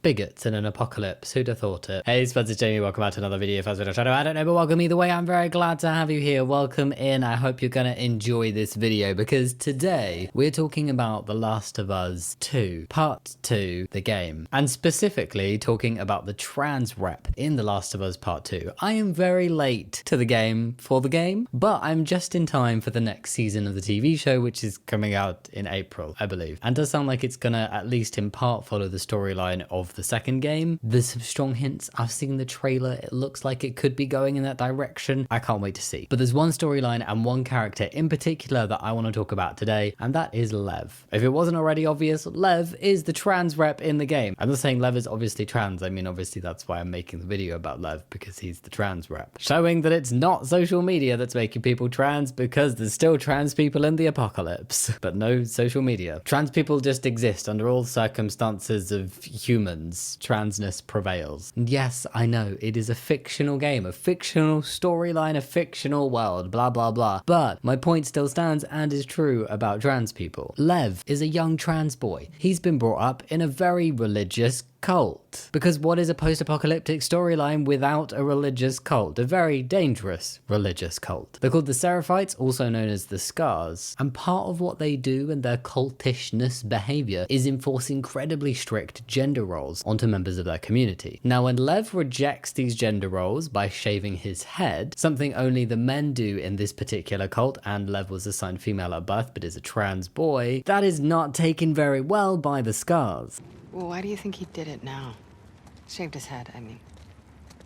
Bigots in an apocalypse, who'd have thought it? Hey Spuds, it's Jamie, welcome back to another video. First video shadow, I don't know, but welcome either way. I'm very glad to have you here. Welcome in. I hope you're gonna enjoy this video because today we're talking about The Last of Us 2, Part 2, the game, and specifically talking about the trans rep in The Last of Us Part 2. I am very late to the game for the game, but I'm just in time for the next season of the TV show, which is coming out in April, I believe, and does sound like it's gonna at least in part follow the storyline of the second game. There's some strong hints. I've seen the trailer. It looks like it could be going in that direction. I can't wait to see. But there's one storyline and one character in particular that I want to talk about today, and that is Lev. If it wasn't already obvious, Lev is the trans rep in the game. I'm not saying Lev is obviously trans. I mean, obviously that's why I'm making the video about Lev, because he's the trans rep. Showing that it's not social media that's making people trans, because there's still trans people in the apocalypse, but no social media. Trans people just exist under all circumstances of humans. Transness prevails. And yes, I know it is a fictional game, a fictional storyline, a fictional world, blah blah blah. But my point still stands and is true about trans people. Lev is a young trans boy. He's been brought up in a very religious cult. Because what is a post-apocalyptic storyline without a religious cult? A very dangerous religious cult. They're called the Seraphites, also known as the Scars. And part of what they do and their cultishness behavior is enforce incredibly strict gender roles onto members of their community. Now, when Lev rejects these gender roles by shaving his head, something only the men do in this particular cult, and Lev was assigned female at birth but is a trans boy, that is not taken very well by the Scars. Well, why do you think he did it now? Shaved his head, I mean.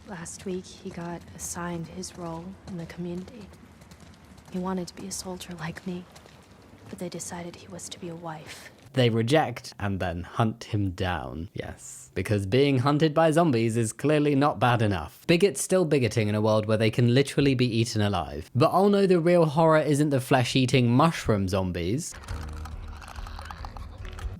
Last week, he got assigned his role in the community. He wanted to be a soldier like me, but they decided he was to be a wife. They reject and then hunt him down. Yes, because being hunted by zombies is clearly not bad enough. Bigots still bigoting in a world where they can literally be eaten alive. But oh no, the real horror isn't the flesh-eating mushroom zombies.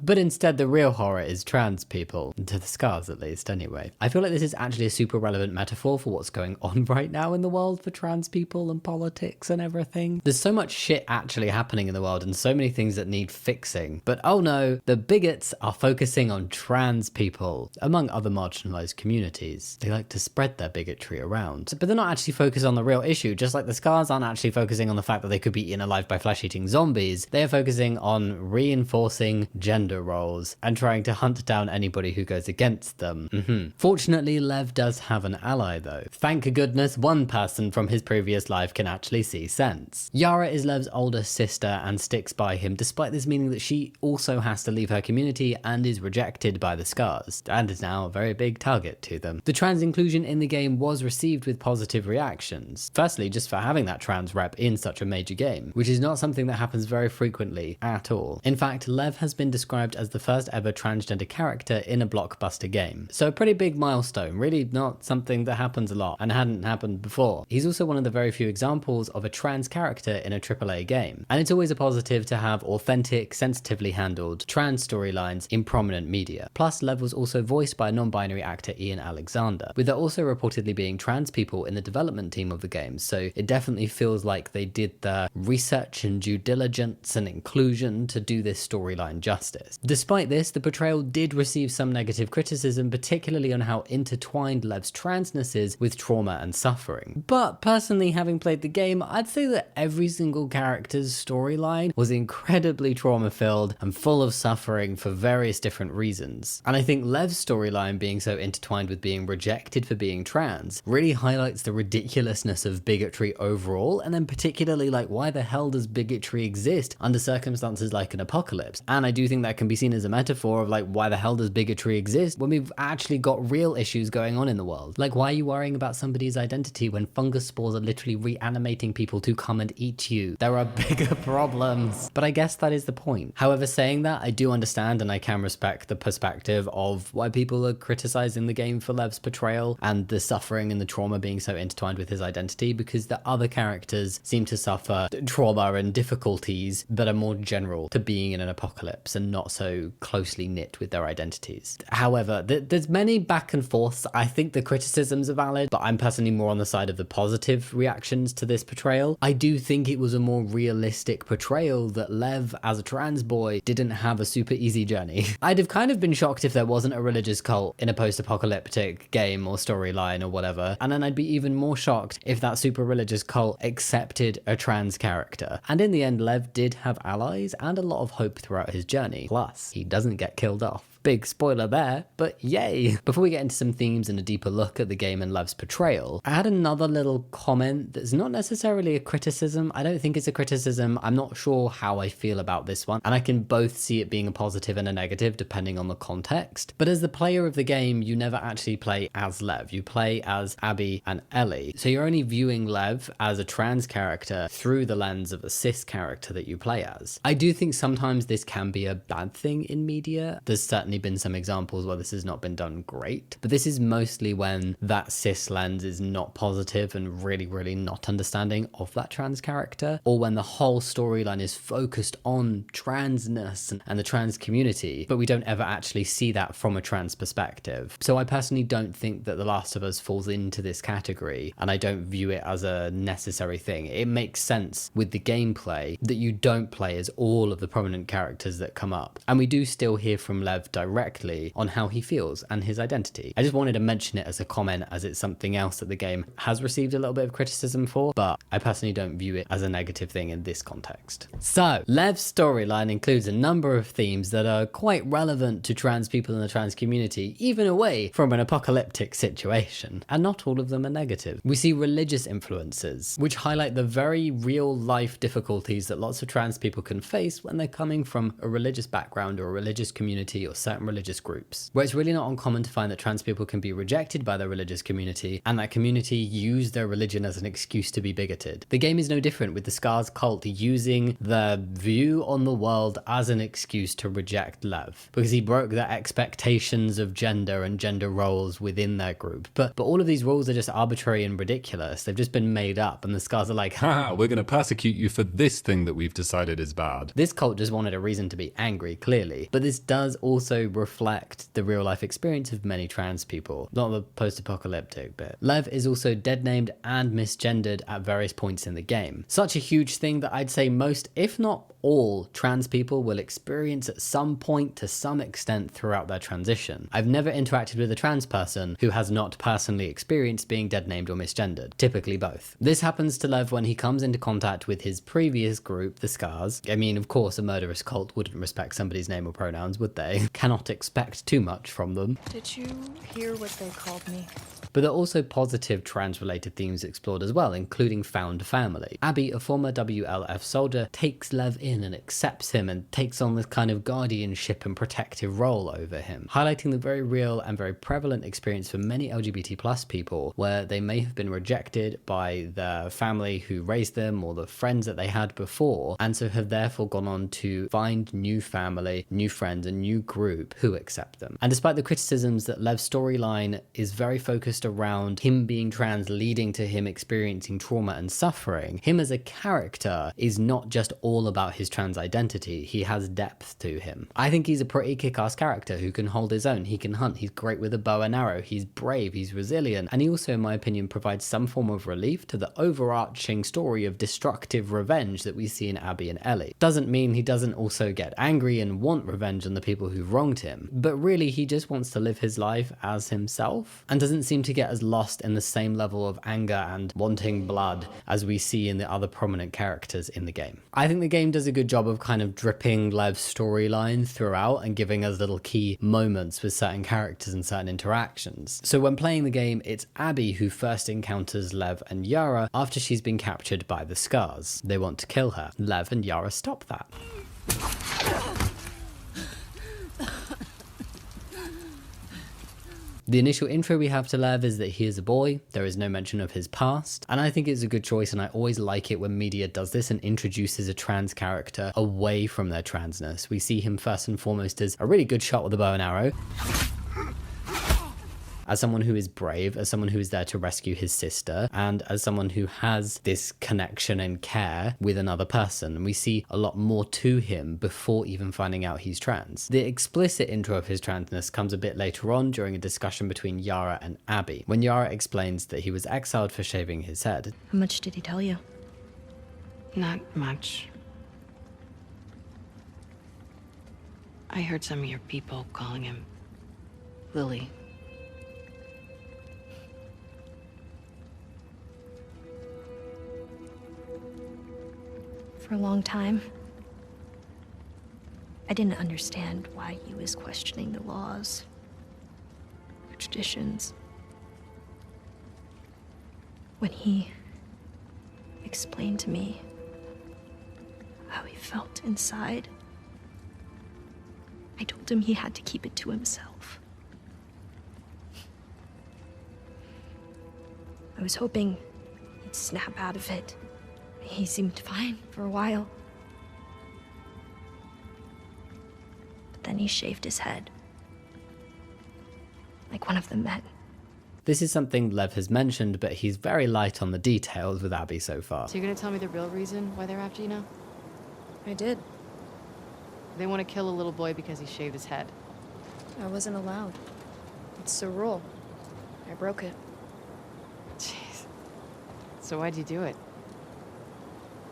But instead, the real horror is trans people. To the Scars, at least, anyway. I feel like this is actually a super relevant metaphor for what's going on right now in the world for trans people and politics and everything. There's so much shit actually happening in the world and so many things that need fixing. But oh no, the bigots are focusing on trans people, among other marginalized communities. They like to spread their bigotry around. But they're not actually focused on the real issue, just like the Scars aren't actually focusing on the fact that they could be eaten alive by flesh-eating zombies. They are focusing on reinforcing gender roles and trying to hunt down anybody who goes against them. Fortunately, Lev does have an ally though. Thank goodness one person from his previous life can actually see sense. Yara is Lev's older sister and sticks by him, despite this meaning that she also has to leave her community and is rejected by the Scars, and is now a very big target to them. The trans inclusion in the game was received with positive reactions. Firstly, just for having that trans rep in such a major game, which is not something that happens very frequently at all. In fact, Lev has been described as the first ever transgender character in a blockbuster game. So a pretty big milestone, really not something that happens a lot and hadn't happened before. He's also one of the very few examples of a trans character in a AAA game. And it's always a positive to have authentic, sensitively handled trans storylines in prominent media. Plus, Lev was also voiced by a non-binary actor Ian Alexander, with there also reportedly being trans people in the development team of the game, so it definitely feels like they did the research and due diligence and inclusion to do this storyline justice. Despite this, the portrayal did receive some negative criticism, particularly on how intertwined Lev's transness is with trauma and suffering. But personally, having played the game, I'd say that every single character's storyline was incredibly trauma-filled and full of suffering for various different reasons. And I think Lev's storyline being so intertwined with being rejected for being trans really highlights the ridiculousness of bigotry overall, and then particularly like why the hell does bigotry exist under circumstances like an apocalypse? And I do think that can be seen as a metaphor of like why the hell does bigotry exist when we've actually got real issues going on in the world. Like, why are you worrying about somebody's identity when fungus spores are literally reanimating people to come and eat you? There are bigger problems. But I guess that is the point. However, saying that, I do understand and I can respect the perspective of why people are criticizing the game for Lev's portrayal and the suffering and the trauma being so intertwined with his identity, because the other characters seem to suffer trauma and difficulties that are more general to being in an apocalypse and not so closely knit with their identities. However, there's many back and forths. I think the criticisms are valid, but I'm personally more on the side of the positive reactions to this portrayal. I do think it was a more realistic portrayal that Lev, as a trans boy, didn't have a super easy journey. I'd have kind of been shocked if there wasn't a religious cult in a post-apocalyptic game or storyline or whatever, and then I'd be even more shocked if that super religious cult accepted a trans character. And in the end, Lev did have allies and a lot of hope throughout his journey. Plus, he doesn't get killed off. Big spoiler there, but yay! Before we get into some themes and a deeper look at the game and Lev's portrayal, I had another little comment that's not necessarily a criticism. I don't think it's a criticism. I'm not sure how I feel about this one, and I can both see it being a positive and a negative depending on the context. But as the player of the game, you never actually play as Lev. You play as Abby and Ellie. So you're only viewing Lev as a trans character through the lens of a cis character that you play as. I do think sometimes this can be a bad thing in media. There's certainly been some examples where this has not been done great, but this is mostly when that cis lens is not positive and really not understanding of that trans character, or when the whole storyline is focused on transness and the trans community, but we don't ever actually see that from a trans perspective. So I personally don't think that The Last of Us falls into this category, and I don't view it as a necessary thing. It makes sense with the gameplay that you don't play as all of the prominent characters that come up, and we do still hear from Lev directly on how he feels and his identity. I just wanted to mention it as a comment, as it's something else that the game has received a little bit of criticism for, but I personally don't view it as a negative thing in this context. So, Lev's storyline includes a number of themes that are quite relevant to trans people in the trans community, even away from an apocalyptic situation, and not all of them are negative. We see religious influences, which highlight the very real life difficulties that lots of trans people can face when they're coming from a religious background or a religious community or certain religious groups, where it's really not uncommon to find that trans people can be rejected by their religious community, and that community use their religion as an excuse to be bigoted. The game is no different, with the Scars cult using their view on the world as an excuse to reject Lev, because he broke their expectations of gender and gender roles within their group. But all of these rules are just arbitrary and ridiculous. They've just been made up, and the Scars are like, haha, we're gonna persecute you for this thing that we've decided is bad. This cult just wanted a reason to be angry, clearly, but this does also reflect the real life experience of many trans people, not the post-apocalyptic bit. Lev is also dead named and misgendered at various points in the game. Such a huge thing that I'd say most, if not all, trans people will experience at some point to some extent throughout their transition. I've never interacted with a trans person who has not personally experienced being dead named or misgendered, typically both. This happens to Lev when he comes into contact with his previous group, the Scars. I mean, of course, a murderous cult wouldn't respect somebody's name or pronouns, would they? Cannot expect too much from them. Did you hear what they called me? But there are also positive trans-related themes explored as well, including found family. Abby, a former WLF soldier, takes Lev in and accepts him and takes on this kind of guardianship and protective role over him, highlighting the very real and very prevalent experience for many LGBT+ people, where they may have been rejected by their family who raised them or the friends that they had before, and so have therefore gone on to find new family, new friends, a new group who accept them. And despite the criticisms that Lev's storyline is very focused around him being trans leading to him experiencing trauma and suffering, him as a character is not just all about his trans identity. He has depth to him. I think he's a pretty kick-ass character who can hold his own. He can hunt, he's great with a bow and arrow, he's brave, he's resilient, and he also, in my opinion, provides some form of relief to the overarching story of destructive revenge that we see in Abby and Ellie. Doesn't mean he doesn't also get angry and want revenge on the people who've wronged him, but really he just wants to live his life as himself, and doesn't seem to get as lost in the same level of anger and wanting blood as we see in the other prominent characters in the game. I think the game does a good job of kind of dripping Lev's storyline throughout and giving us little key moments with certain characters and certain interactions. So when playing the game, it's Abby who first encounters Lev and Yara after she's been captured by the Scars. They want to kill her. Lev and Yara stop that. The initial intro we have to Lev is that he is a boy, there is no mention of his past, and I think it's a good choice, and I always like it when media does this and introduces a trans character away from their transness. We see him first and foremost as a really good shot with a bow and arrow. as someone who is brave, as someone who is there to rescue his sister, and as someone who has this connection and care with another person. And we see a lot more to him before even finding out he's trans. The explicit intro of his transness comes a bit later on during a discussion between Yara and Abby, when Yara explains that he was exiled for shaving his head. How much did he tell you? Not much. I heard some of your people calling him Lily. For a long time, I didn't understand why he was questioning the laws, the traditions. When he explained to me how he felt inside, I told him he had to keep it to himself. I was hoping he'd snap out of it. He seemed fine for a while. But then he shaved his head. Like one of the men. This is something Lev has mentioned, but he's very light on the details with Abby so far. So you're gonna tell me the real reason why they're after you now? I did. They want to kill a little boy because he shaved his head. I wasn't allowed. It's a rule. I broke it. Jeez. So why'd you do it?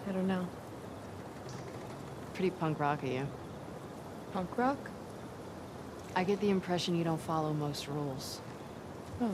I don't know. Pretty punk rock of you. Punk rock? I get the impression you don't follow most rules. Oh.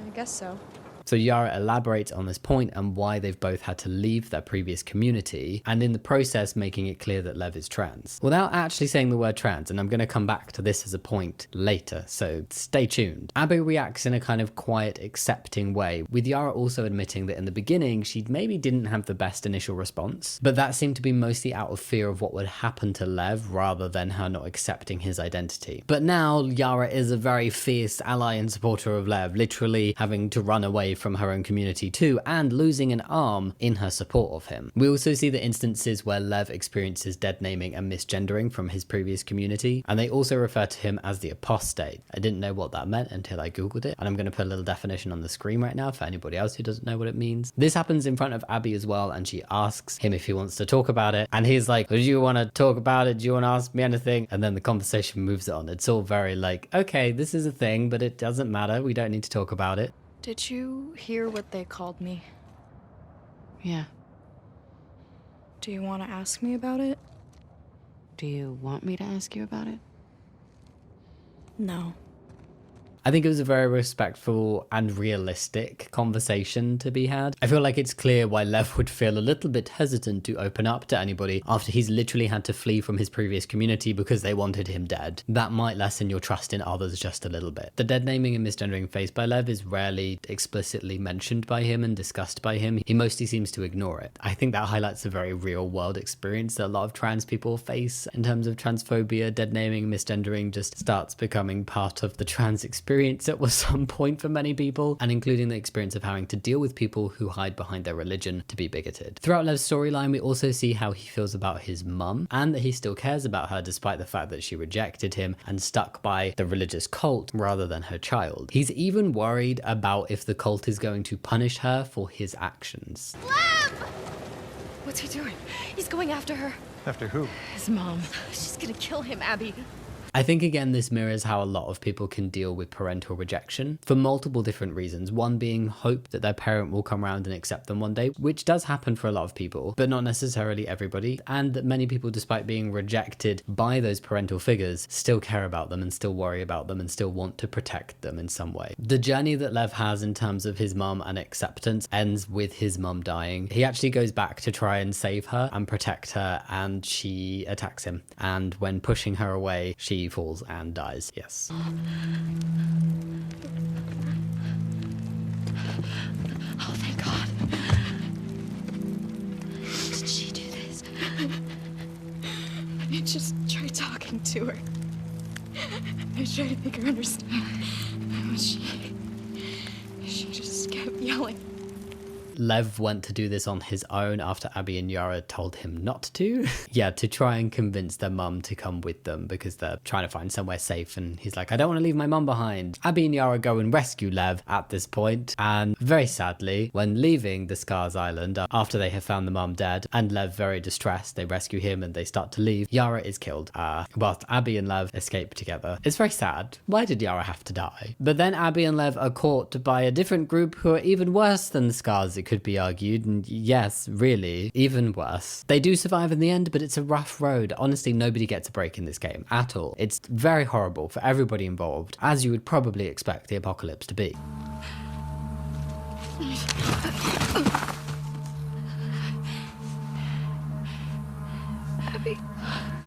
I guess so. So Yara elaborates on this point and why they've both had to leave their previous community, and in the process making it clear that Lev is trans. Without actually saying the word trans, and I'm going to come back to this as a point later, so stay tuned. Abby reacts in a kind of quiet, accepting way, with Yara also admitting that in the beginning she maybe didn't have the best initial response, but that seemed to be mostly out of fear of what would happen to Lev rather than her not accepting his identity. But now Yara is a very fierce ally and supporter of Lev, literally having to run away from her own community too, and losing an arm in her support of him. We also see the instances where Lev experiences dead naming and misgendering from his previous community, and they also refer to him as the apostate. I didn't know what that meant until I googled it, and I'm going to put a little definition on the screen right now for anybody else who doesn't know what it means. This happens in front of Abby as well, and she asks him if he wants to talk about it, and he's like, do you want to talk about it? Do you want to ask me anything? And then the conversation moves on. It's all very like, okay, this is a thing, but it doesn't matter. We don't need to talk about it. Did you hear what they called me? Yeah. Do you want to ask me about it? Do you want me to ask you about it? No. I think it was a very respectful and realistic conversation to be had. I feel like it's clear why Lev would feel a little bit hesitant to open up to anybody after he's literally had to flee from his previous community because they wanted him dead. That might lessen your trust in others just a little bit. The dead naming and misgendering faced by Lev is rarely explicitly mentioned by him and discussed by him. He mostly seems to ignore it. I think that highlights a very real world experience that a lot of trans people face in terms of transphobia. Dead naming and misgendering just starts becoming part of the trans experience at some point for many people, and including the experience of having to deal with people who hide behind their religion to be bigoted. Throughout Lev's storyline, we also see how he feels about his mum, and that he still cares about her despite the fact that she rejected him and stuck by the religious cult rather than her child. He's even worried about if the cult is going to punish her for his actions. Lev! What's he doing? He's going after her. After who? His mom. She's gonna kill him, Abby. I think again this mirrors how a lot of people can deal with parental rejection for multiple different reasons. One being hope that their parent will come around and accept them one day, which does happen for a lot of people, but not necessarily everybody. And that many people, despite being rejected by those parental figures, still care about them and still worry about them and still want to protect them in some way. The journey that Lev has in terms of his mum and acceptance ends with his mum dying. He actually goes back to try and save her and protect her, and she attacks him. And when pushing her away, she falls and dies. Yes. Oh, thank God. Did she do this? I just tried talking to her. I tried to make her understand. But she just kept yelling. Lev went to do this on his own after Abby and Yara told him not to. Yeah, to try and convince their mum to come with them because they're trying to find somewhere safe. And he's like, I don't want to leave my mum behind. Abby and Yara go and rescue Lev at this point, and very sadly, when leaving the Scars Island after they have found the mum dead and Lev very distressed, they rescue him and they start to leave. Yara is killed whilst Abby and Lev escape together. It's very sad. Why did Yara have to die? But then Abby and Lev are caught by a different group who are even worse than the Scars, it could be argued, and yes, really, even worse. They do survive in the end, but it's a rough road. Honestly, nobody gets a break in this game at all. It's very horrible for everybody involved, as you would probably expect the apocalypse to be. Abby.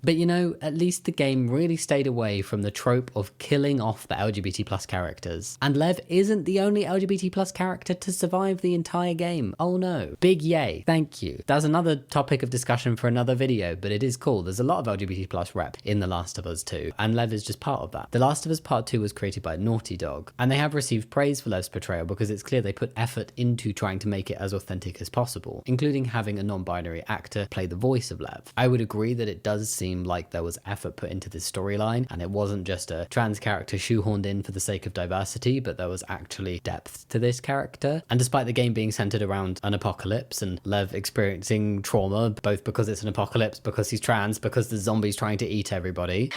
But you know, at least the game really stayed away from the trope of killing off the LGBT plus characters. And Lev isn't the only LGBT plus character to survive the entire game. Oh no. Big yay. Thank you. That's another topic of discussion for another video, but it is cool. There's a lot of LGBT plus rep in The Last of Us 2, and Lev is just part of that. The Last of Us Part 2 was created by Naughty Dog, and they have received praise for Lev's portrayal because it's clear they put effort into trying to make it as authentic as possible, including having a non-binary actor play the voice of Lev. I would agree that it does seem like there was effort put into this storyline, and it wasn't just a trans character shoehorned in for the sake of diversity, but there was actually depth to this character. And despite the game being centered around an apocalypse and Lev experiencing trauma, both because it's an apocalypse, because he's trans, because the zombies trying to eat everybody,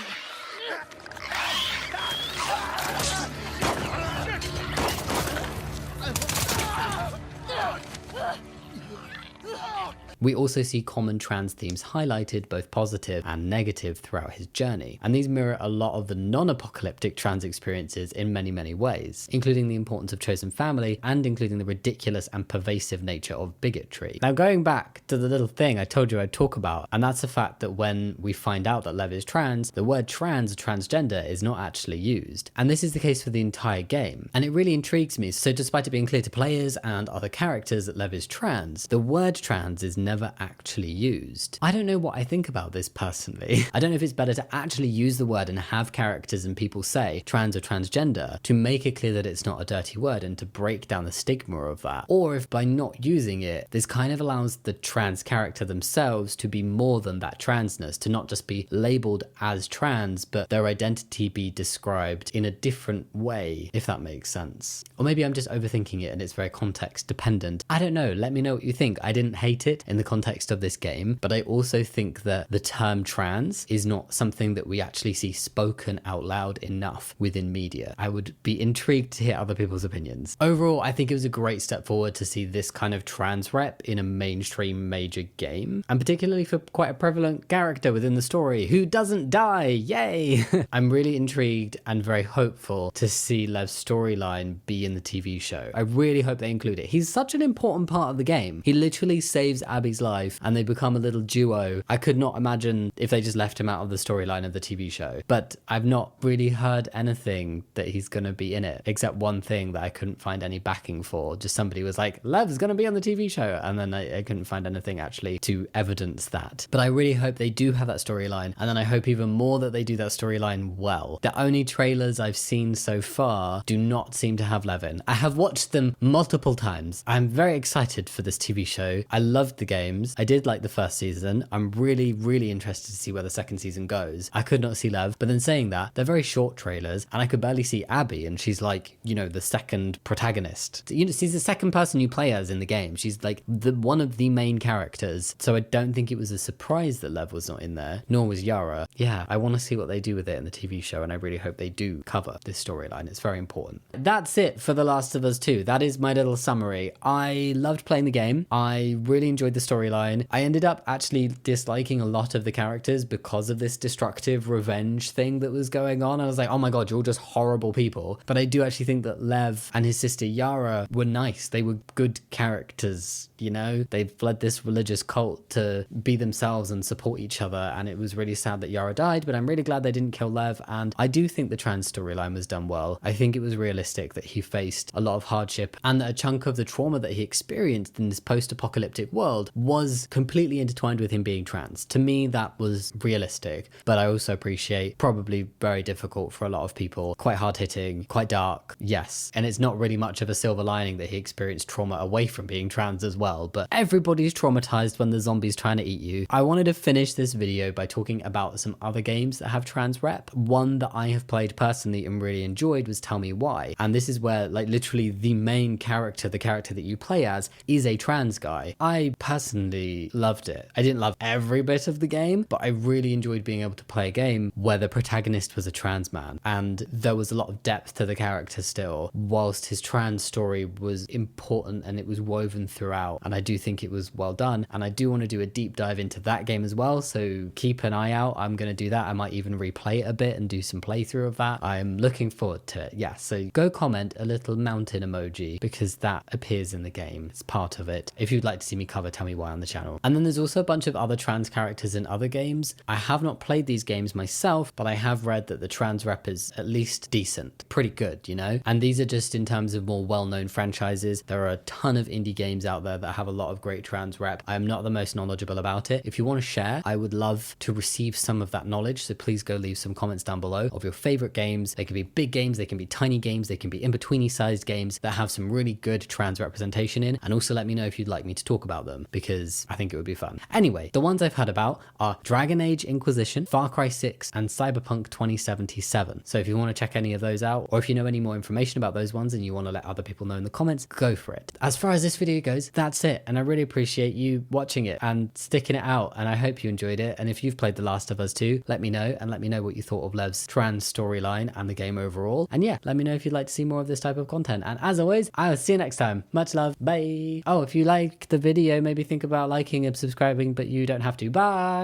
we also see common trans themes highlighted, both positive and negative, throughout his journey. And these mirror a lot of the non-apocalyptic trans experiences in many, many ways, including the importance of chosen family and including the ridiculous and pervasive nature of bigotry. Now, going back to the little thing I told you I'd talk about, and that's the fact that when we find out that Lev is trans, the word trans or transgender is not actually used. And this is the case for the entire game. And it really intrigues me. So despite it being clear to players and other characters that Lev is trans, the word trans is never actually used. I don't know what I think about this personally. I don't know if it's better to actually use the word and have characters and people say trans or transgender to make it clear that it's not a dirty word and to break down the stigma of that, or if by not using it, this kind of allows the trans character themselves to be more than that transness, to not just be labeled as trans, but their identity be described in a different way, if that makes sense. Or maybe I'm just overthinking it and it's very context dependent. I don't know. Let me know what you think. I didn't hate it in the context of this game, but I also think that the term trans is not something that we actually see spoken out loud enough within media. I would be intrigued to hear other people's opinions. Overall, I think it was a great step forward to see this kind of trans rep in a mainstream major game, and particularly for quite a prevalent character within the story who doesn't die. Yay! I'm really intrigued and very hopeful to see Lev's storyline be in the TV show. I really hope they include it. He's such an important part of the game. He literally saves Abby's life and they become a little duo. I could not imagine if they just left him out of the storyline of the TV show, but I've not really heard anything that he's gonna be in it, except one thing that I couldn't find any backing for. Just somebody was like, Lev's gonna be on the TV show, and then I couldn't find anything actually to evidence that. But I really hope they do have that storyline, and then I hope even more that they do that storyline well. The only trailers I've seen so far do not seem to have Lev in. I have watched them multiple times. I'm very excited for this TV show. I loved the games. I did like the first season. I'm really, really interested to see where the second season goes. I could not see Lev, but then saying that, they're very short trailers, and I could barely see Abby, and she's like, you know, the second protagonist. You know, she's the second person you play as in the game. She's like one of the main characters. So I don't think it was a surprise that Lev was not in there, nor was Yara. Yeah, I want to see what they do with it in the TV show, and I really hope they do cover this storyline. It's very important. That's it for The Last of Us 2. That is my little summary. I loved playing the game. I really enjoyed the storyline. I ended up actually disliking a lot of the characters because of this destructive revenge thing that was going on. I was like, oh my god, you're all just horrible people. But I do actually think that Lev and his sister Yara were nice. They were good characters, you know? They fled this religious cult to be themselves and support each other, and it was really sad that Yara died, but I'm really glad they didn't kill Lev, and I do think the trans storyline was done well. I think it was realistic that he faced a lot of hardship, and that a chunk of the trauma that he experienced in this post-apocalyptic world was completely intertwined with him being trans. To me, that was realistic, but I also appreciate probably very difficult for a lot of people, quite hard hitting, quite dark. Yes. And it's not really much of a silver lining that he experienced trauma away from being trans as well, but everybody's traumatized when the zombie's trying to eat you. I wanted to finish this video by talking about some other games that have trans rep. One that I have played personally and really enjoyed was Tell Me Why. And this is where like literally the main character, the character that you play as, is a trans guy. I personally loved it. I didn't love every bit of the game, but I really enjoyed being able to play a game where the protagonist was a trans man. And there was a lot of depth to the character still, whilst his trans story was important and it was woven throughout. And I do think it was well done. And I do want to do a deep dive into that game as well. So keep an eye out. I'm going to do that. I might even replay it a bit and do some playthrough of that. I'm looking forward to it. Yeah. So go comment a little mountain emoji because that appears in the game. It's part of it. If you'd like to see me cover Tell Me Why on the channel. And then there's also a bunch of other trans characters in other games. I have not played these games myself, but I have read that the trans rep is at least decent, pretty good, you know? And these are just in terms of more well-known franchises. There are a ton of indie games out there that have a lot of great trans rep. I am not the most knowledgeable about it. If you want to share, I would love to receive some of that knowledge. So please go leave some comments down below of your favorite games. They can be big games, they can be tiny games, they can be in-betweeny sized games that have some really good trans representation in. And also let me know if you'd like me to talk about them because I think it would be fun. Anyway, the ones I've heard about are Dragon Age Inquisition, Far Cry 6, and Cyberpunk 2077. So if you want to check any of those out, or if you know any more information about those ones and you want to let other people know in the comments, go for it. As far as this video goes, that's it. And I really appreciate you watching it and sticking it out. And I hope you enjoyed it. And if you've played The Last of Us 2, let me know, and let me know what you thought of Lev's trans storyline and the game overall. And yeah, let me know if you'd like to see more of this type of content. And as always, I'll see you next time. Much love. Bye. Oh, if you like the video, maybe think about liking and subscribing, but you don't have to. Bye.